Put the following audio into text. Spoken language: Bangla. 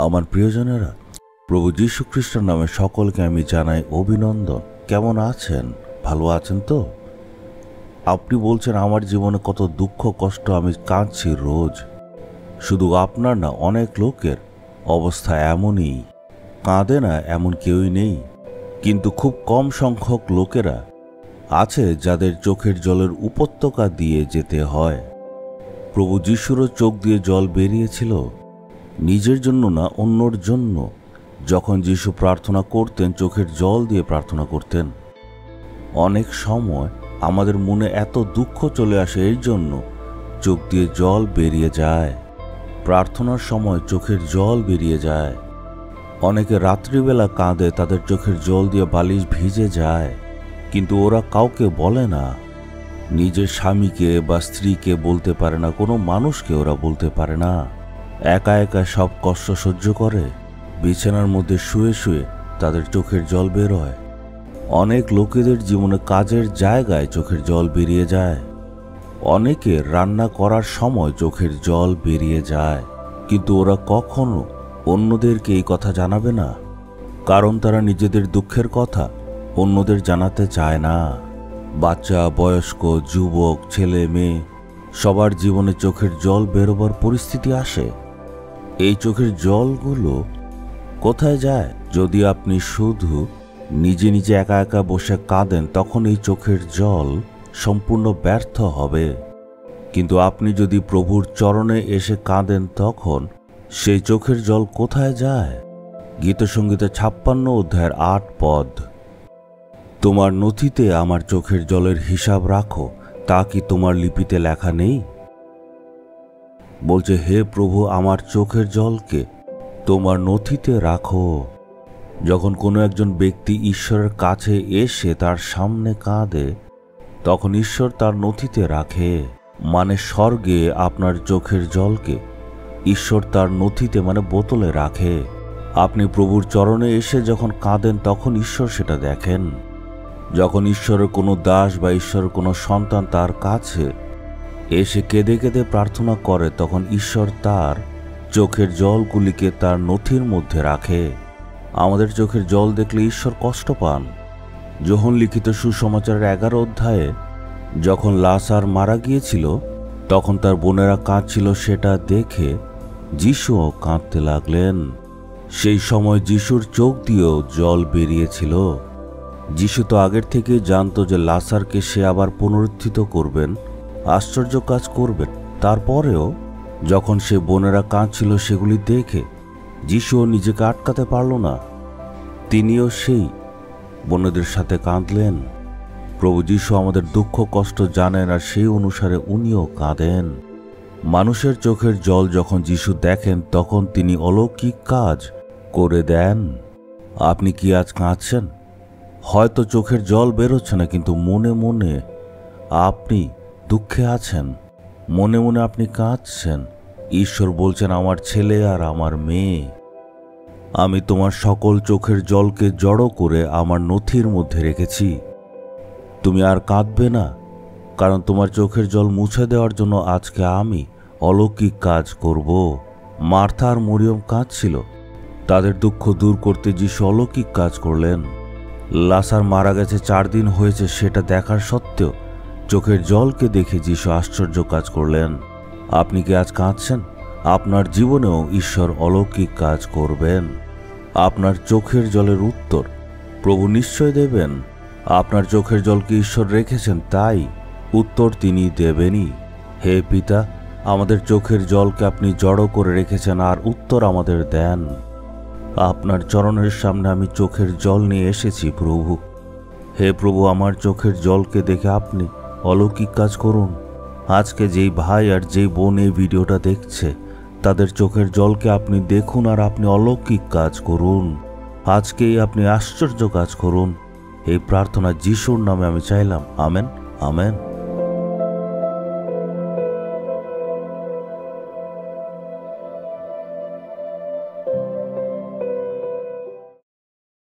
আমার প্রিয়জনেরা, প্রভু যীশু খ্রিস্টের নামে সকলকে আমি জানাই অভিনন্দন। কেমন আছেন? ভালো আছেন তো? আপনি বলছেন আমার জীবনে কত দুঃখ কষ্ট, আমি কাঁদছি রোজ। শুধু আপনার না, অনেক লোকের অবস্থা এমনই। কাঁদে না এমন কেউই নেই, কিন্তু খুব কম সংখ্যক লোকেরা আছে যাদের চোখের জলের উপত্যকা দিয়ে যেতে হয়। প্রভু যীশুরও চোখ দিয়ে জল বেরিয়েছিল, নিজের জন্য না, অন্যর জন্য। যখন যীশু প্রার্থনা করতেন, চোখের জল দিয়ে প্রার্থনা করতেন। অনেক সময় আমাদের মনে এত দুঃখ চলে আসে, এই জন্য চোখ দিয়ে জল বেরিয়ে যায়। প্রার্থনার সময় চোখের জল বেরিয়ে যায়। অনেকে রাত্রিবেলা কাঁদে, তাদের চোখের জল দিয়ে বালিশ ভিজে যায়, কিন্তু ওরা কাউকে বলে না। নিজের স্বামীকে বা স্ত্রীকে বলতে পারে না, কোনো মানুষকে ওরা বলতে পারে না। একা একা সব কষ্ট সহ্য করে, বিছানার মধ্যে শুয়ে শুয়ে তাদের চোখের জল বের হয়। অনেক লোকেদের জীবনে কাজের জায়গায় চোখের জল বেরিয়ে যায়। অনেকে রান্না করার সময় চোখের জল বেরিয়ে যায়, কিন্তু ওরা কখনো অন্যদেরকে এই কথা জানাবে না, কারণ তারা নিজেদের দুঃখের কথা অন্যদের জানাতে চায় না। বাচ্চা, বয়স্ক, যুবক, ছেলে মেয়ে সবার জীবনে চোখের জল বেরোবার পরিস্থিতি আসে। এই চোখের জলগুলো কোথায় যায়? যদি আপনি শুধু নিজে নিজে একা একা বসে কাঁদেন, তখন এই চোখের জল সম্পূর্ণ ব্যর্থ হবে। কিন্তু আপনি যদি প্রভুর চরণে এসে কাঁদেন, তখন সেই চোখের জল কোথায় যায়? গীতসংগীতের 56 অধ্যায়ের 8 পদ, তোমার নথিতে আমার চোখের জলের হিসাব রাখো, তা কি তোমার লিপিতে লেখা নেই? বলছে, হে প্রভু, আমার চোখের জলকে তোমার নথিতে রাখো। যখন কোনো একজন ব্যক্তি ঈশ্বরের কাছে এসে তার সামনে কাঁদে, তখন ঈশ্বর তার নথিতে রাখে। মানে স্বর্গে আপনার চোখের জলকে ঈশ্বর তার নথিতে, মানে বোতলে রাখে। আপনি প্রভুর চরণে এসে যখন কাঁদেন, তখন ঈশ্বর সেটা দেখেন। যখন ঈশ্বরের কোনো দাস বা ঈশ্বরের কোনো সন্তান তার কাছে এসে কেঁদে কেঁদে প্রার্থনা করে, তখন ঈশ্বর তার চোখের জলগুলিকে তার নথির মধ্যে রাখে। আমাদের চোখের জল দেখলে ঈশ্বর কষ্ট পান। যোহন লিখিত সুসমাচারের 11 অধ্যায়ে যখন লাসার মারা গিয়েছিল, তখন তার বোনেরা কাঁদছিল, সেটা দেখে যিশুও কাঁদতে লাগলেন। সেই সময় যিশুর চোখ দিয়েও জল বেরিয়েছিল। যিশু তো আগের থেকেই জানতো যে লাসারকে সে আবার পুনরুত্থিত করবেন, আশ্চর্য কাজ করবেন। তারপরেও যখন সে বোনেরা কাঁদছিল, সেগুলি দেখে যিশুও নিজেকে আটকাতে পারল না। তিনিও সেই বোনেদের সাথে কাঁদলেন। প্রভু যিশু আমাদের দুঃখ কষ্ট জানেন, আর সেই অনুসারে উনিও কাঁদেন। মানুষের চোখের জল যখন যিশু দেখেন, তখন তিনি অলৌকিক কাজ করে দেন। আপনি কি আজ কাঁদছেন? হয়তো চোখের জল বেরোচ্ছে না, কিন্তু মনে মনে আপনি দুঃখে আছেন, মনে মনে আপনি কাঁদছেন। ঈশ্বর বলছেন, আমার ছেলে আর আমার মেয়ে, আমি তোমার সকল চোখের জলকে জড়ো করে আমার নথির মধ্যে রেখেছি। তুমি আর কাঁদবে না, কারণ তোমার চোখের জল মুছে দেওয়ার জন্য আজকে আমি অলৌকিক কাজ করব। মার্থা আর মরিয়ম কাঁদছিল, তাদের দুঃখ দূর করতে যিশু অলৌকিক কাজ করলেন। লাসার মারা গেছে, 4 দিন হয়েছে, সেটা দেখার সত্ত্বেও চোখের জলকে দেখে যিশু আশ্চর্য কাজ করলেন। আপনি কি আজ কাঁদছেন? আপনার জীবনেও ঈশ্বর অলৌকিক কাজ করবেন। আপনার চোখের জলের উত্তর প্রভু নিশ্চয় দেবেন। আপনার চোখের জলকে ঈশ্বর রেখেছেন, তাই উত্তর তিনি দেবেনই। হে পিতা, আমাদের চোখের জলকে আপনি জড়ো করে রেখেছেন, আর উত্তর আমাদের দেন। আপনার চরণের সামনে আমি চোখের জল নিয়ে এসেছি প্রভু। হে প্রভু, আমার চোখের জলকে দেখে আপনি অলৌকিক কাজ করুন। আজকে যেই ভাই আর যেই বোন এই ভিডিওটা দেখছে, তাদের চোখের জলকে আপনি দেখুন, আর আপনি অলৌকিক কাজ করুন। আজকেই আপনি আশ্চর্য কাজ করুন। এই প্রার্থনা যিশুর নামে আমি চাইলাম। Amen, amen.